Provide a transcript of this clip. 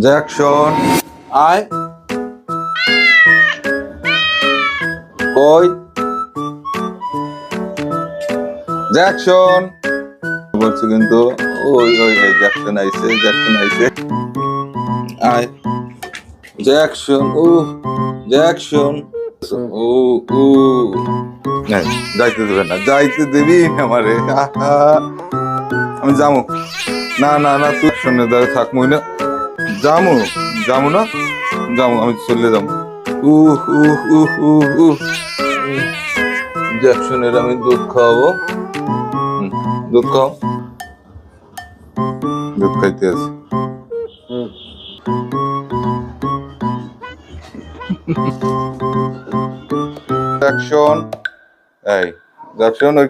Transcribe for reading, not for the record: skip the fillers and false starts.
Jackson আয় কই Jackson বলছে কিন্তু ওই ওই ওই জ্যাকসন আইছে আয় জ্যাকসন ও জ্যাকসন ও ও নাই যাইতে দেবে না যাইতে দিবি না আমারে আমি যাবো না না না তুই শুনে দাঁড়ে থাকবো না যাবো যাবো না যাবো আমি চলে যাবো জ্যাকসনের আমি দুধ খাওয়াবো দুধ খাও দুধ খাইতে আছে জ্যাকসন এই জ্যাকসন ওই